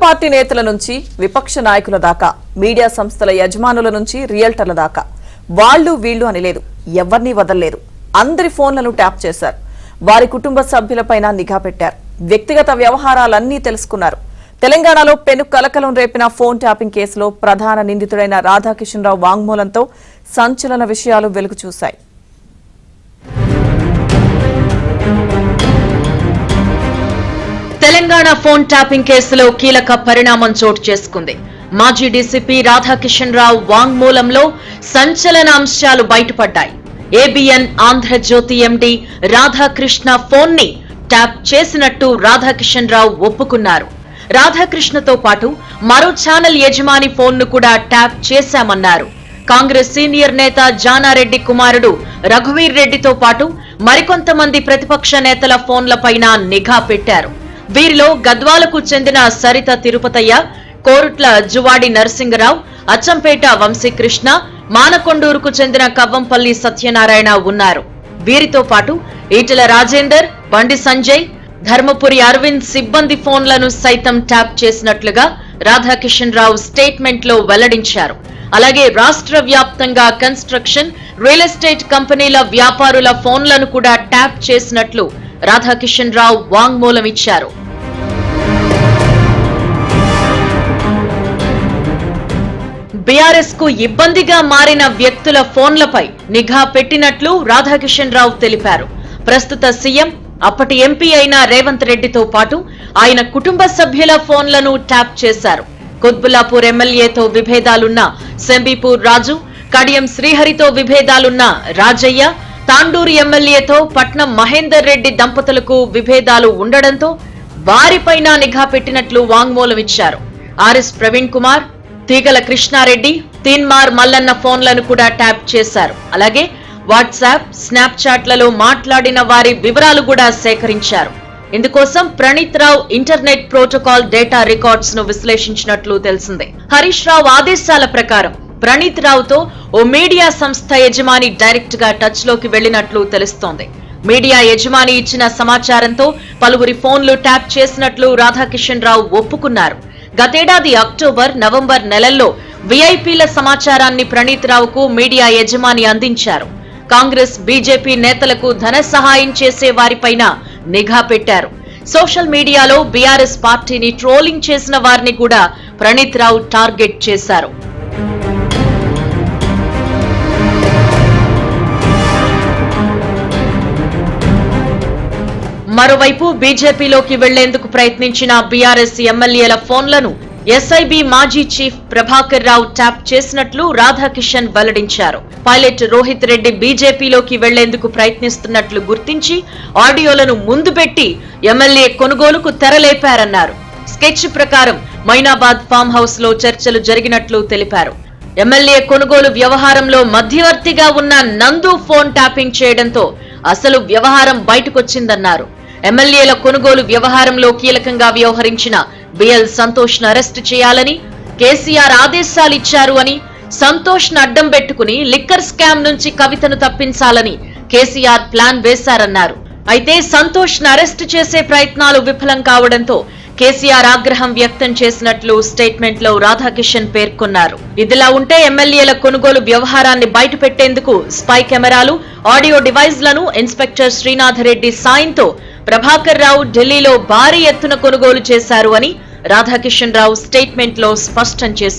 Party నేతల నుంచి విపక్ష నాయకుల దాకా మీడియా సంస్థల యజమానుల నుంచి రియల్టర్ల దాకా వాళ్ళు వీళ్ళు అని లేదు, ఎవరిని వదలలేదు. అందరి ఫోన్లను ట్యాప్ చేశారు. వారి కుటుంబ సభ్యులపైన నిఘా పెట్టారు. వ్యక్తిగత వ్యవహారాలన్నీ తెలుసుకున్నారు. తెలంగాణలో పెను కలకలం రేపిన ఫోన్ ట్యాపింగ్ కేసులో ప్రధాన నిందితుడైన రాధాకిషన్ రావు వాంగ్మూలంతో సంచలన విషయాలు వెలుగు చూశాయి. తెలంగాణ ఫోన్ ట్యాపింగ్ కేసులో కీలక పరిణామం చోటు చేసుకుంది. మాజీ డీసీపీ రాధాకిషన్ రావు వాంగ్మూలంలో సంచలన అంశాలు బయటపడ్డాయి. ABN Andhrajyothy MD Radhakrishna phone ని ట్యాప్ చేసినట్టు రాధాకిషన్ రావు ఒప్పుకున్నారు. రాధాకృష్ణతో పాటు మరో ఛానల్ యజమాని ఫోన్ ను కూడా ట్యాప్ చేశామన్నారు. కాంగ్రెస్ సీనియర్ నేత జానారెడ్డి కుమారుడు రఘువీర్ రెడ్డితో పాటు మరికొంతమంది ప్రతిపక్ష నేతల ఫోన్లపైన నిఘా పెట్టారు. వీరిలో గద్వాలకు చెందిన సరిత తిరుపతయ్య, కోరుట్ల జువాడి నరసింగరావు, అచ్చంపేట వంశీకృష్ణ, మానకొండూరుకు చెందిన కవ్వంపల్లి సత్యనారాయణ ఉన్నారు. వీరితో పాటు ఈటెల రాజేందర్, బండి సంజయ్, ధర్మపురి అరవింద్ సిబ్బంది ఫోన్లను సైతం ట్యాప్ చేసినట్లుగా రాధాకిషన్ రావు స్టేట్మెంట్ లో వెల్లడించారు. అలాగే రాష్ట్ర వ్యాప్తంగా కన్స్ట్రక్షన్, రియల్ ఎస్టేట్ కంపెనీల వ్యాపారుల ఫోన్లను కూడా ట్యాప్ చేసినట్లు రాధాకిషన్ రావు వాంగ్మూలం ఇచ్చారు. బీఆర్ఎస్ కు ఇబ్బందిగా మారిన వ్యక్తుల ఫోన్లపై నిఘా పెట్టినట్లు రాధాకిషన్ రావు తెలిపారు. ప్రస్తుత సీఎం, అప్పటి ఎంపీ అయిన రేవంత్ రెడ్డితో పాటు ఆయన కుటుంబ సభ్యుల ఫోన్లను ట్యాప్ చేశారు. కుత్బుల్లాపూర్ ఎమ్మెల్యేతో విభేదాలున్న సెంబీపూర్ రాజు, కడియం శ్రీహరితో విభేదాలున్న రాజయ్య, తాండూరు ఎమ్మెల్యేతో పట్నం మహేందర్ రెడ్డి దంపతులకు విభేదాలు ఉండడంతో వారిపైన నిఘా పెట్టినట్లు వాంగ్మూలం ఇచ్చారు. ఆర్ఎస్ ప్రవీణ్ కుమార్, తీగల కృష్ణారెడ్డి, తీన్మార్ మల్లన్న ఫోన్లను కూడా ట్యాప్ చేశారు. అలాగే వాట్సాప్, స్నాప్చాట్లలో మాట్లాడిన వారి వివరాలు కూడా సేకరించారు. ఇందుకోసం ప్రణీత్ రావు ఇంటర్నెట్ ప్రోటోకాల్ డేటా రికార్డ్స్ ను విశ్లేషించినట్లు తెలిసింది. హరీష్ రావు ఆదేశాల ప్రకారం ప్రణీత్ రావుతో ఓ మీడియా సంస్థ యజమాని డైరెక్ట్ గా టచ్ లోకి వెళ్లినట్లు తెలుస్తోంది. మీడియా యజమాని ఇచ్చిన సమాచారంతో పలువురి ఫోన్లు ట్యాప్ చేసినట్లు రాధాకిషన్ రావు ఒప్పుకున్నారు. గతేడాది అక్టోబర్, నవంబర్ నెలల్లో వీఐపీల సమాచారాన్ని ప్రణీత్ రావుకు మీడియా యజమాని అందించారు. కాంగ్రెస్, బీజేపీ నేతలకు ధన సహాయం చేసే వారిపైన నిఘా పెట్టారు. సోషల్ మీడియాలో బీఆర్ఎస్ పార్టీని ట్రోలింగ్ చేసిన వారిని కూడా ప్రణీత్ రావు టార్గెట్ చేశారు. మరోవైపు బీజేపీలోకి వెళ్లేందుకు ప్రయత్నించిన బీఆర్ఎస్ ఎమ్మెల్యేల ఫోన్లను ఎస్ఐబీ మాజీ చీఫ్ ప్రభాకర్ రావు ట్యాప్ చేసినట్లు రాధాకిషన్ వెల్లడించారు. పైలట్ రోహిత్ రెడ్డి బీజేపీలోకి వెళ్లేందుకు ప్రయత్నిస్తున్నట్లు గుర్తించి ఆడియోలను ముందు పెట్టి ఎమ్మెల్యే కొనుగోలుకు తెరలేపారన్నారు. స్కెచ్ ప్రకారం మైనాబాద్ ఫామ్ హౌస్ లో చర్చలు జరిగినట్లు తెలిపారు. ఎమ్మెల్యే కొనుగోలు వ్యవహారంలో మధ్యవర్తిగా ఉన్న నందు ఫోన్ ట్యాపింగ్ చేయడంతో అసలు వ్యవహారం బయటకొచ్చిందన్నారు. ఎమ్మెల్యేల కొనుగోలు వ్యవహారంలో కీలకంగా వ్యవహరించిన బిఎల్ సంతోష్ ను అరెస్టు చేయాలని కేసీఆర్ ఆదేశాలిచ్చారు అని, సంతోష్ ను అడ్డం పెట్టుకుని లిక్కర్ స్కామ్ నుంచి కవితను తప్పించాలని కేసీఆర్ ప్లాన్ వేశారన్నారు. అయితే సంతోష్ ను అరెస్టు చేసే ప్రయత్నాలు విఫలం కావడంతో కేసీఆర్ ఆగ్రహం వ్యక్తం చేసినట్లు స్టేట్మెంట్ లో రాధాకిషన్ పేర్కొన్నారు. ఇదిలా ఉంటే ఎమ్మెల్యేల కొనుగోలు వ్యవహారాన్ని బయటపెట్టేందుకు స్పై కెమెరాలు, ఆడియో డివైజ్లను ఇన్స్పెక్టర్ శ్రీనాథ్ రెడ్డి సాయంతో ప్రభాకర్ రావు ఢిల్లీలో భారీ ఎత్తున కొనుగోలు చేశారు అని రాధాకిషన్ రావు స్టేట్మెంట్ లో స్పష్టం చేశారు.